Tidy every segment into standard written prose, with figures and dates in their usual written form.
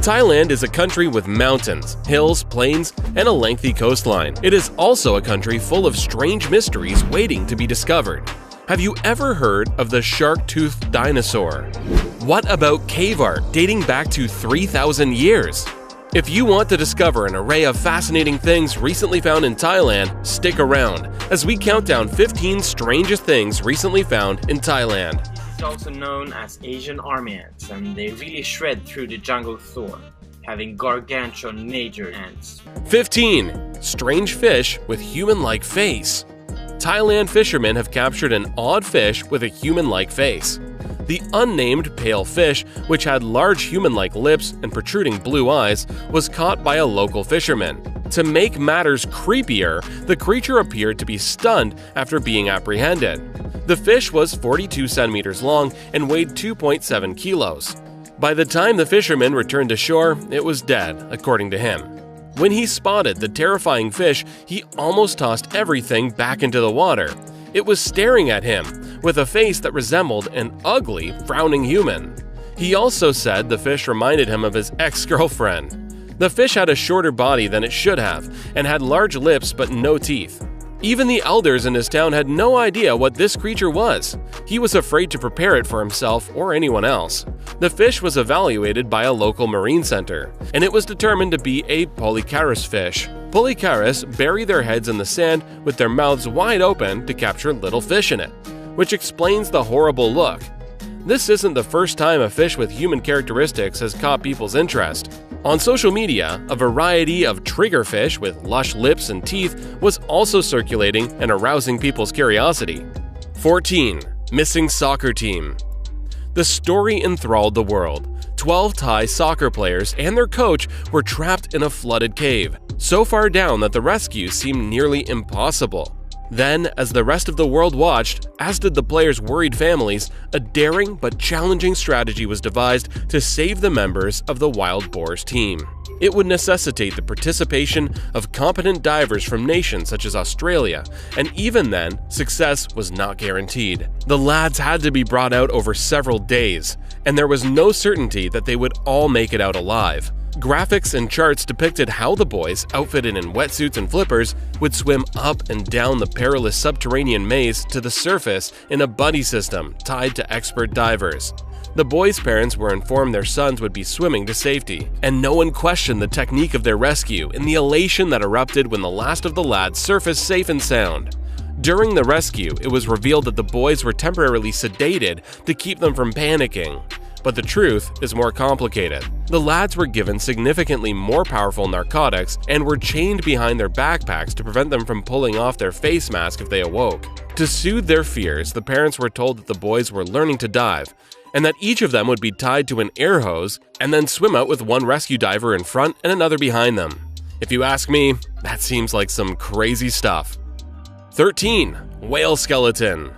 Thailand is a country with mountains, hills, plains, and a lengthy coastline. It is also a country full of strange mysteries waiting to be discovered. Have you ever heard of the shark-toothed dinosaur? What about cave art dating back to 3,000 years? If you want to discover an array of fascinating things recently found in Thailand, stick around as we count down 15 strangest things recently found in Thailand. It's also known as Asian army ants, and they really shred through the jungle floor, having gargantuan major ants. 15. Strange fish with human-like face. Thailand fishermen have captured an odd fish with a human-like face. The unnamed pale fish, which had large human-like lips and protruding blue eyes, was caught by a local fisherman. To make matters creepier, the creature appeared to be stunned after being apprehended. The fish was 42 centimeters long and weighed 2.7 kilos. By the time the fisherman returned to shore, it was dead, according to him. When he spotted the terrifying fish, he almost tossed everything back into the water. It was staring at him, with a face that resembled an ugly, frowning human. He also said the fish reminded him of his ex-girlfriend. The fish had a shorter body than it should have, and had large lips but no teeth. Even the elders in his town had no idea what this creature was. He was afraid to prepare it for himself or anyone else. The fish was evaluated by a local marine center, and it was determined to be a polycharis fish. Polycharis bury their heads in the sand with their mouths wide open to capture little fish in it, which explains the horrible look. This isn't the first time a fish with human characteristics has caught people's interest. On social media, a variety of triggerfish with lush lips and teeth was also circulating and arousing people's curiosity. 14. Missing soccer team. The story enthralled the world. 12 Thai soccer players and their coach were trapped in a flooded cave, so far down that the rescue seemed nearly impossible. Then, as the rest of the world watched, as did the players' worried families, a daring but challenging strategy was devised to save the members of the Wild Boars team. It would necessitate the participation of competent divers from nations such as Australia, and even then, success was not guaranteed. The lads had to be brought out over several days, and there was no certainty that they would all make it out alive. Graphics and charts depicted how the boys, outfitted in wetsuits and flippers, would swim up and down the perilous subterranean maze to the surface in a buddy system tied to expert divers. The boys' parents were informed their sons would be swimming to safety, and no one questioned the technique of their rescue and the elation that erupted when the last of the lads surfaced safe and sound. During the rescue, it was revealed that the boys were temporarily sedated to keep them from panicking. But the truth is more complicated. The lads were given significantly more powerful narcotics and were chained behind their backpacks to prevent them from pulling off their face mask if they awoke. To soothe their fears, the parents were told that the boys were learning to dive, and that each of them would be tied to an air hose and then swim out with one rescue diver in front and another behind them. If you ask me, that seems like some crazy stuff. 13. Whale skeleton.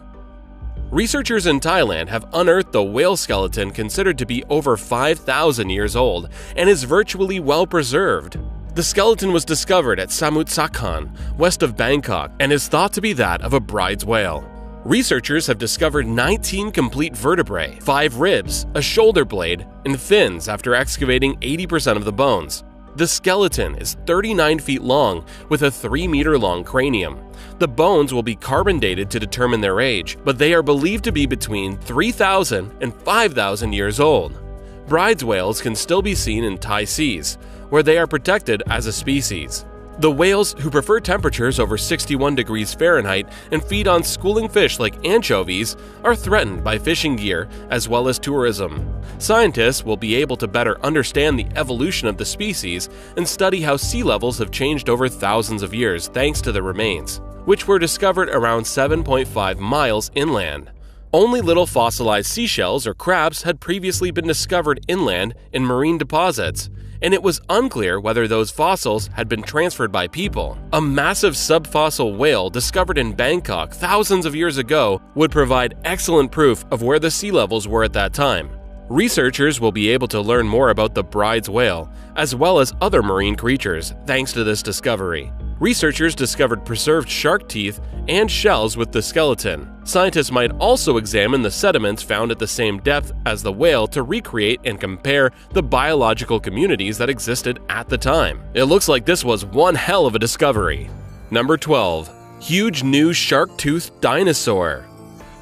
Researchers in Thailand have unearthed the whale skeleton considered to be over 5,000 years old and is virtually well preserved. The skeleton was discovered at Samut Sakhon, west of Bangkok, and is thought to be that of a bride's whale. Researchers have discovered 19 complete vertebrae, 5 ribs, a shoulder blade, and fins after excavating 80% of the bones. The skeleton is 39 feet long with a 3-meter-long cranium. The bones will be carbon dated to determine their age, but they are believed to be between 3,000 and 5,000 years old. Bride's whales can still be seen in Thai seas, where they are protected as a species. The whales, who prefer temperatures over 61 degrees Fahrenheit and feed on schooling fish like anchovies, are threatened by fishing gear as well as tourism. Scientists will be able to better understand the evolution of the species and study how sea levels have changed over thousands of years thanks to the remains, which were discovered around 7.5 miles inland. Only little fossilized seashells or crabs had previously been discovered inland in marine deposits, and it was unclear whether those fossils had been transferred by people. A massive subfossil whale discovered in Bangkok thousands of years ago would provide excellent proof of where the sea levels were at that time. Researchers will be able to learn more about the bride's whale, as well as other marine creatures, thanks to this discovery. Researchers discovered preserved shark teeth and shells with the skeleton. Scientists might also examine the sediments found at the same depth as the whale to recreate and compare the biological communities that existed at the time. It looks like this was one hell of a discovery. Number 12. Huge new shark-toothed dinosaur.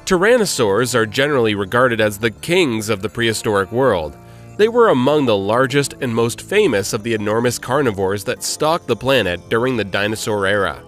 Tyrannosaurs are generally regarded as the kings of the prehistoric world. They were among the largest and most famous of the enormous carnivores that stalked the planet during the dinosaur era.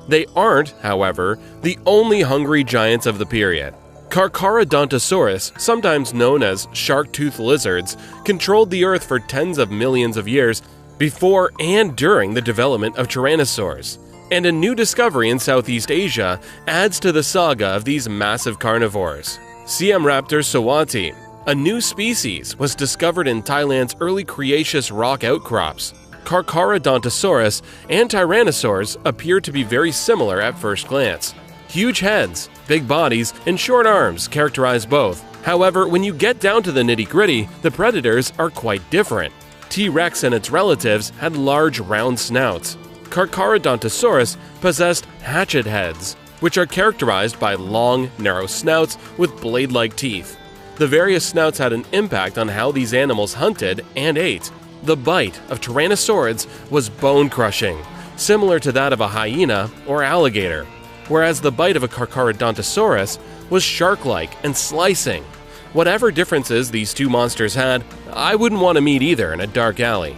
They aren't, however, the only hungry giants of the period. Carcharodontosaurus, sometimes known as shark-toothed lizards, controlled the Earth for tens of millions of years before and during the development of tyrannosaurs. And a new discovery in Southeast Asia adds to the saga of these massive carnivores. Siamraptor sawati, a new species, was discovered in Thailand's early Cretaceous rock outcrops. Carcharodontosaurus and tyrannosaurs appear to be very similar at first glance. Huge heads, big bodies, and short arms characterize both. However, when you get down to the nitty-gritty, the predators are quite different. T-Rex and its relatives had large, round snouts. Carcharodontosaurus possessed hatchet heads, which are characterized by long, narrow snouts with blade-like teeth. The various snouts had an impact on how these animals hunted and ate. The bite of tyrannosaurids was bone-crushing, similar to that of a hyena or alligator, whereas the bite of a Carcharodontosaurus was shark-like and slicing. Whatever differences these two monsters had, I wouldn't want to meet either in a dark alley.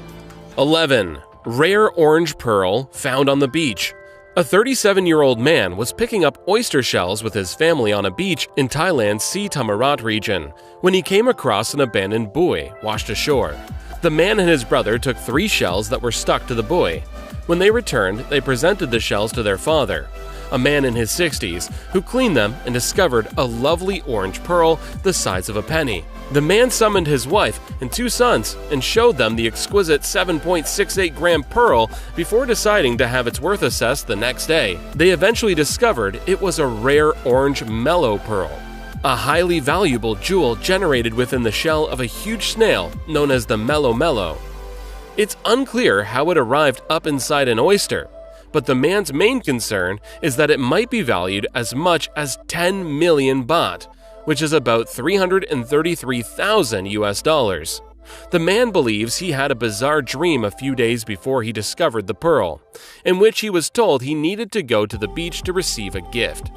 11. Rare orange pearl found on the beach. A 37-year-old man was picking up oyster shells with his family on a beach in Thailand's Sea Tamarat region when he came across an abandoned buoy washed ashore. The man and his brother took 3 shells that were stuck to the buoy. When they returned, they presented the shells to their father, a man in his 60s, who cleaned them and discovered a lovely orange pearl the size of a penny. The man summoned his wife and 2 sons and showed them the exquisite 7.68-gram pearl before deciding to have its worth assessed the next day. They eventually discovered it was a rare orange mellow pearl, a highly valuable jewel generated within the shell of a huge snail known as the mellow. It's unclear how it arrived up inside an oyster, but the man's main concern is that it might be valued as much as 10 million baht, which is about 333,000 US dollars. The man believes he had a bizarre dream a few days before he discovered the pearl, in which he was told he needed to go to the beach to receive a gift.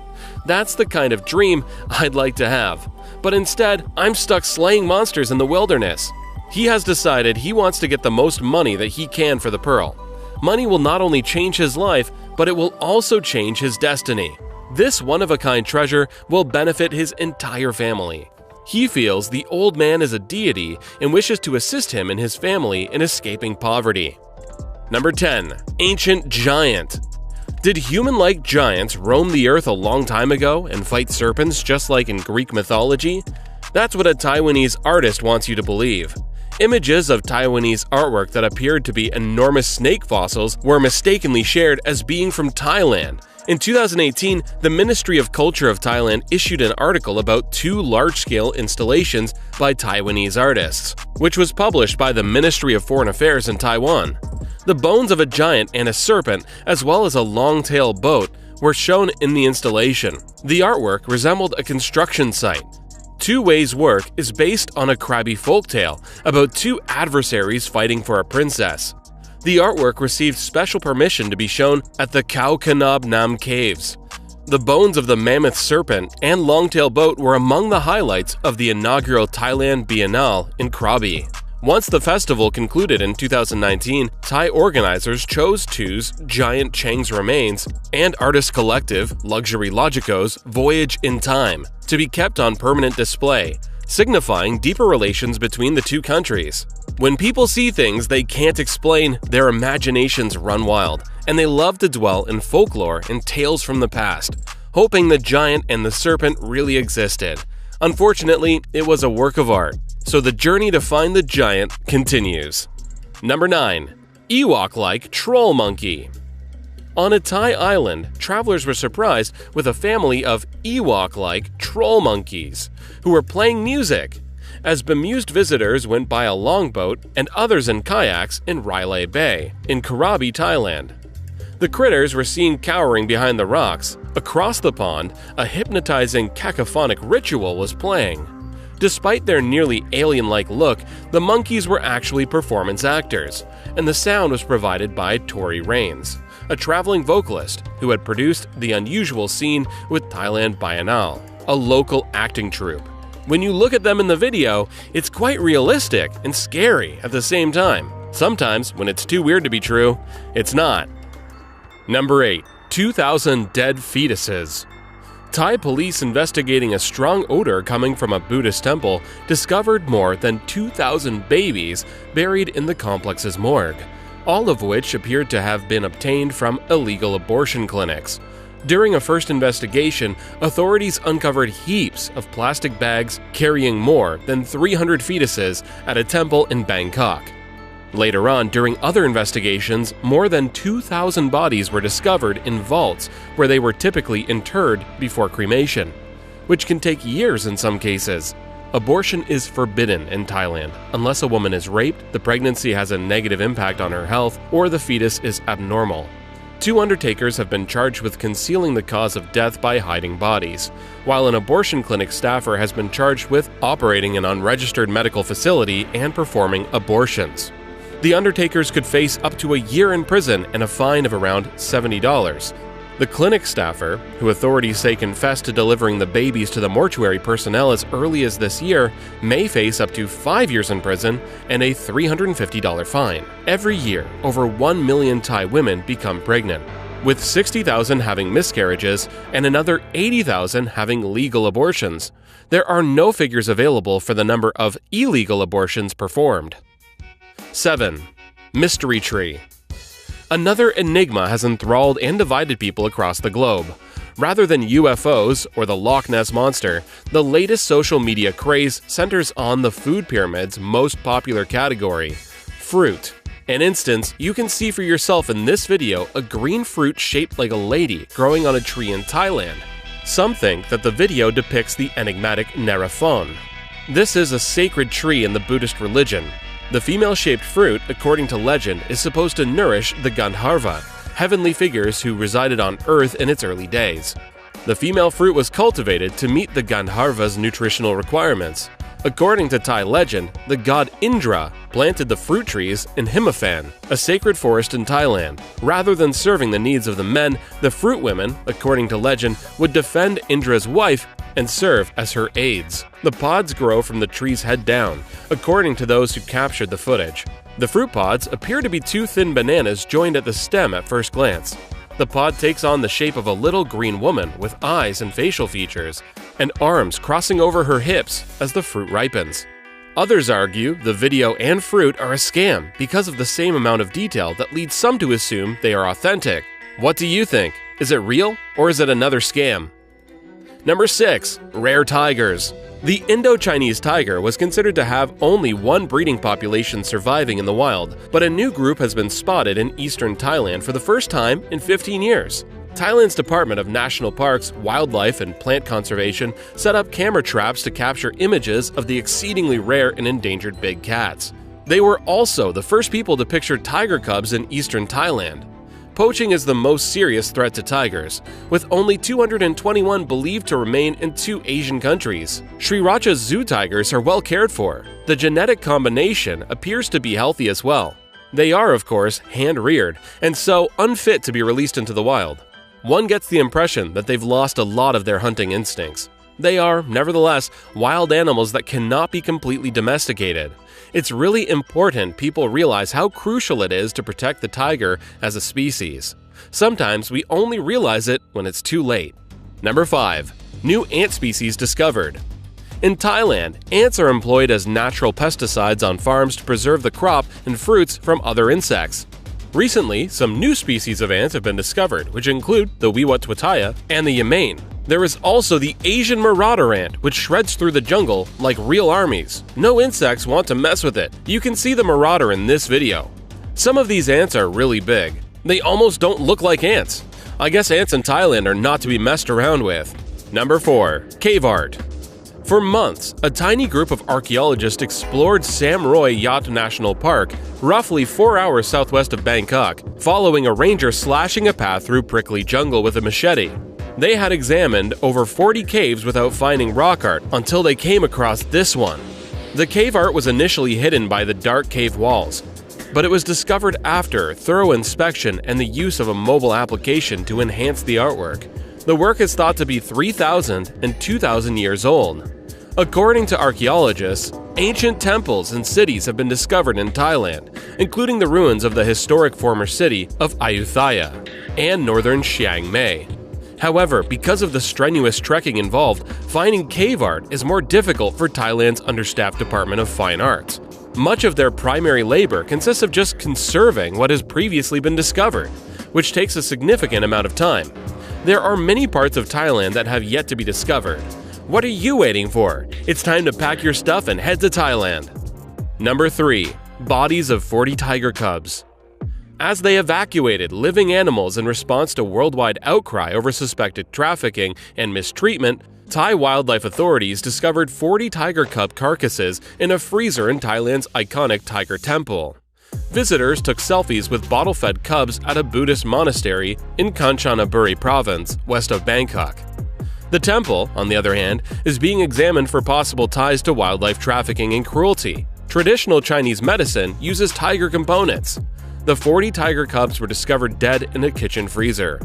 That's the kind of dream I'd like to have, but instead, I'm stuck slaying monsters in the wilderness. He has decided he wants to get the most money that he can for the pearl. Money will not only change his life, but it will also change his destiny. This one-of-a-kind treasure will benefit his entire family. He feels the old man is a deity and wishes to assist him and his family in escaping poverty. Number 10. Ancient Giant. Did human-like giants roam the earth a long time ago and fight serpents just like in Greek mythology? That's what a Taiwanese artist wants you to believe. Images of Taiwanese artwork that appeared to be enormous snake fossils were mistakenly shared as being from Thailand. In 2018, the Ministry of Culture of Thailand issued an article about 2 large-scale installations by Taiwanese artists, which was published by the Ministry of Foreign Affairs in Taiwan. The bones of a giant and a serpent, as well as a long-tailed boat, were shown in the installation. The artwork resembled a construction site. Two Way's work is based on a Krabi folktale about 2 adversaries fighting for a princess. The artwork received special permission to be shown at the Khao Kanab Nam Caves. The bones of the mammoth serpent and long-tailed boat were among the highlights of the inaugural Thailand Biennale in Krabi. Once the festival concluded in 2019, Thai organizers chose TOO's Giant Chang's Remains and artist collective Luxury Logico's Voyage in Time to be kept on permanent display, signifying deeper relations between the 2 countries. When people see things they can't explain, their imaginations run wild, and they love to dwell in folklore and tales from the past, hoping the giant and the serpent really existed. Unfortunately, it was a work of art, so the journey to find the giant continues. Number 9. Ewok-like troll monkey. On a Thai island, travelers were surprised with a family of Ewok-like troll monkeys who were playing music as bemused visitors went by a longboat and others in kayaks in Railay Bay in Krabi, Thailand. The critters were seen cowering behind the rocks. Across the pond, a hypnotizing cacophonic ritual was playing. Despite their nearly alien-like look, the monkeys were actually performance actors, and the sound was provided by Tory Rains, a traveling vocalist who had produced the unusual scene with Thailand Biennale, a local acting troupe. When you look at them in the video, it's quite realistic and scary at the same time. Sometimes, when it's too weird to be true, it's not. Number 8. 2,000 dead fetuses. Thai police investigating a strong odor coming from a Buddhist temple discovered more than 2,000 babies buried in the complex's morgue, all of which appeared to have been obtained from illegal abortion clinics. During a first investigation, authorities uncovered heaps of plastic bags carrying more than 300 fetuses at a temple in Bangkok. Later on, during other investigations, more than 2,000 bodies were discovered in vaults where they were typically interred before cremation, which can take years in some cases. Abortion is forbidden in Thailand unless a woman is raped, the pregnancy has a negative impact on her health, or the fetus is abnormal. 2 undertakers have been charged with concealing the cause of death by hiding bodies, while an abortion clinic staffer has been charged with operating an unregistered medical facility and performing abortions. The undertakers could face up to a year in prison and a fine of around $70. The clinic staffer, who authorities say confessed to delivering the babies to the mortuary personnel as early as this year, may face up to 5 years in prison and a $350 fine. Every year, over 1 million Thai women become pregnant, with 60,000 having miscarriages and another 80,000 having legal abortions. There are no figures available for the number of illegal abortions performed. 7. Mystery Tree. Another enigma has enthralled and divided people across the globe. Rather than UFOs or the Loch Ness Monster, the latest social media craze centers on the food pyramid's most popular category, fruit. An instance you can see for yourself in this video, a green fruit shaped like a lady growing on a tree in Thailand. Some think that the video depicts the enigmatic Nerafon. This is a sacred tree in the Buddhist religion. The female-shaped fruit, according to legend, is supposed to nourish the Gandharva, heavenly figures who resided on Earth in its early days. The female fruit was cultivated to meet the Gandharva's nutritional requirements. According to Thai legend, the god Indra planted the fruit trees in Himaphan, a sacred forest in Thailand. Rather than serving the needs of the men, the fruit women, according to legend, would defend Indra's wife and serve as her aides. The pods grow from the tree's head down, according to those who captured the footage. The fruit pods appear to be 2 thin bananas joined at the stem at first glance. The pod takes on the shape of a little green woman with eyes and facial features, and arms crossing over her hips as the fruit ripens. Others argue the video and fruit are a scam because of the same amount of detail that leads some to assume they are authentic. What do you think? Is it real or is it another scam? Number 6. Rare tigers. The Indo-Chinese tiger was considered to have only one breeding population surviving in the wild, but a new group has been spotted in eastern Thailand for the first time in 15 years. Thailand's Department of National Parks, Wildlife and Plant Conservation set up camera traps to capture images of the exceedingly rare and endangered big cats. They were also the first people to picture tiger cubs in eastern Thailand. Poaching is the most serious threat to tigers, with only 221 believed to remain in 2 Asian countries. Sriracha's zoo tigers are well cared for. The genetic combination appears to be healthy as well. They are, of course, hand-reared, and so unfit to be released into the wild. One gets the impression that they've lost a lot of their hunting instincts. They are, nevertheless, wild animals that cannot be completely domesticated. It's really important people realize how crucial it is to protect the tiger as a species. Sometimes we only realize it when it's too late. Number 5. New ant species discovered. In Thailand, ants are employed as natural pesticides on farms to preserve the crop and fruits from other insects. Recently, some new species of ants have been discovered, which include the Wiwatwataya and the Yamane. There is also the Asian marauder ant, which shreds through the jungle like real armies. No insects want to mess with it. You can see the marauder in this video. Some of these ants are really big. They almost don't look like ants. I guess ants in Thailand are not to be messed around with. Number 4. Cave art. For months, a tiny group of archaeologists explored Sam Roy Yacht National Park, roughly 4 hours southwest of Bangkok, following a ranger slashing a path through prickly jungle with a machete. They had examined over 40 caves without finding rock art until they came across this one. The cave art was initially hidden by the dark cave walls, but it was discovered after thorough inspection and the use of a mobile application to enhance the artwork. The work is thought to be 3,000 and 2,000 years old. According to archaeologists, ancient temples and cities have been discovered in Thailand, including the ruins of the historic former city of Ayutthaya and northern Chiang Mai. However, because of the strenuous trekking involved, finding cave art is more difficult for Thailand's understaffed Department of Fine Arts. Much of their primary labor consists of just conserving what has previously been discovered, which takes a significant amount of time. There are many parts of Thailand that have yet to be discovered. What are you waiting for? It's time to pack your stuff and head to Thailand. Number 3. Bodies of 40 tiger cubs. As they evacuated living animals in response to worldwide outcry over suspected trafficking and mistreatment, Thai wildlife authorities discovered 40 tiger cub carcasses in a freezer in Thailand's iconic tiger temple. Visitors took selfies with bottle-fed cubs at a Buddhist monastery in Kanchanaburi province, west of Bangkok. The temple, on the other hand, is being examined for possible ties to wildlife trafficking and cruelty. Traditional Chinese medicine uses tiger components. The 40 tiger cubs were discovered dead in a kitchen freezer.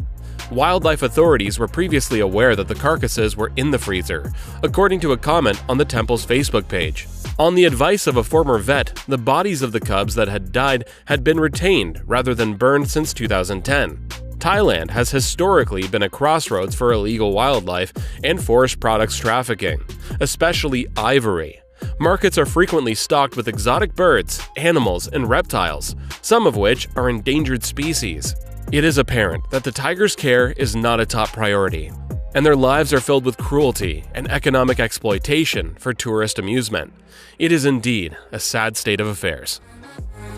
Wildlife authorities were previously aware that the carcasses were in the freezer, according to a comment on the temple's Facebook page. On the advice of a former vet, the bodies of the cubs that had died had been retained rather than burned since 2010. Thailand has historically been a crossroads for illegal wildlife and forest products trafficking, especially ivory. Markets are frequently stocked with exotic birds, animals, and reptiles, some of which are endangered species. It is apparent that the tigers' care is not a top priority, and their lives are filled with cruelty and economic exploitation for tourist amusement. It is indeed a sad state of affairs.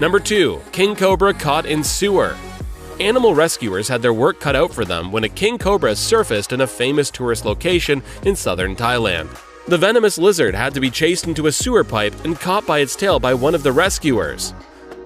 Number 2. King cobra caught in sewer. Animal rescuers had their work cut out for them when a king cobra surfaced in a famous tourist location in southern Thailand. The venomous lizard had to be chased into a sewer pipe and caught by its tail by one of the rescuers.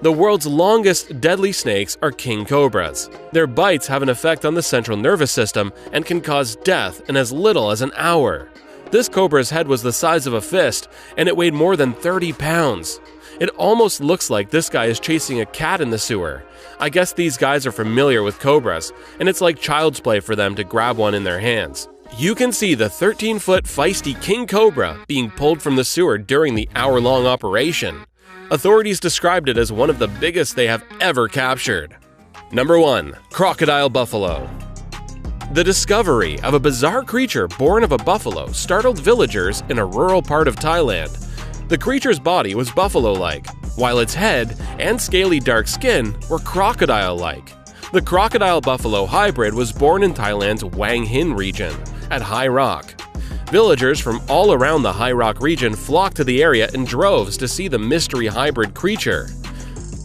The world's longest deadly snakes are king cobras. Their bites have an effect on the central nervous system and can cause death in as little as an hour. This cobra's head was the size of a fist, and it weighed more than 30 pounds. It almost looks like this guy is chasing a cat in the sewer. I guess these guys are familiar with cobras, and it's like child's play for them to grab one in their hands. You can see the 13-foot feisty king cobra being pulled from the sewer during the hour-long operation. Authorities described it as one of the biggest they have ever captured. Number 1. Crocodile buffalo. The discovery of a bizarre creature born of a buffalo startled villagers in a rural part of Thailand. The creature's body was buffalo-like, while its head and scaly dark skin were crocodile-like. The crocodile-buffalo hybrid was born in Thailand's Wang Hin region, at High Rock. Villagers from all around the High Rock region flocked to the area in droves to see the mystery hybrid creature.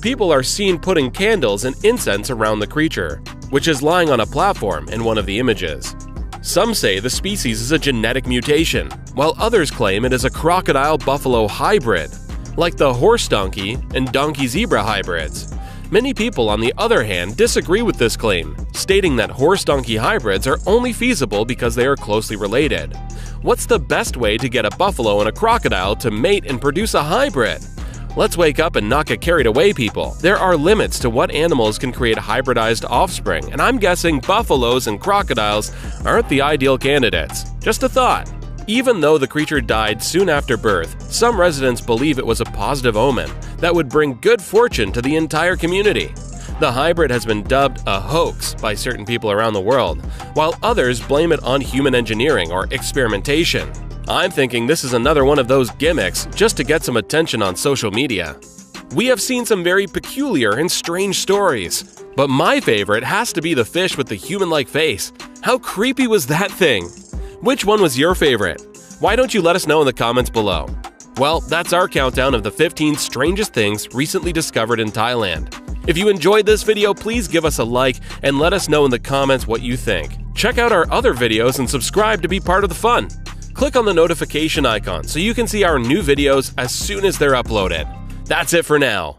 People are seen putting candles and incense around the creature, which is lying on a platform in one of the images. Some say the species is a genetic mutation, while others claim it is a crocodile-buffalo hybrid, like the horse-donkey and donkey-zebra hybrids. Many people, on the other hand, disagree with this claim, stating that horse-donkey hybrids are only feasible because they are closely related. What's the best way to get a buffalo and a crocodile to mate and produce a hybrid? Let's wake up and not get carried away, people. There are limits to what animals can create hybridized offspring, and I'm guessing buffaloes and crocodiles aren't the ideal candidates. Just a thought. Even though the creature died soon after birth, some residents believe it was a positive omen that would bring good fortune to the entire community. The hybrid has been dubbed a hoax by certain people around the world, while others blame it on human engineering or experimentation. I'm thinking this is another one of those gimmicks just to get some attention on social media. We have seen some very peculiar and strange stories, but my favorite has to be the fish with the human-like face. How creepy was that thing? Which one was your favorite? Why don't you let us know in the comments below? Well, that's our countdown of the 15 strangest things recently discovered in Thailand. If you enjoyed this video, please give us a like and let us know in the comments what you think. Check out our other videos and subscribe to be part of the fun. Click on the notification icon so you can see our new videos as soon as they're uploaded. That's it for now.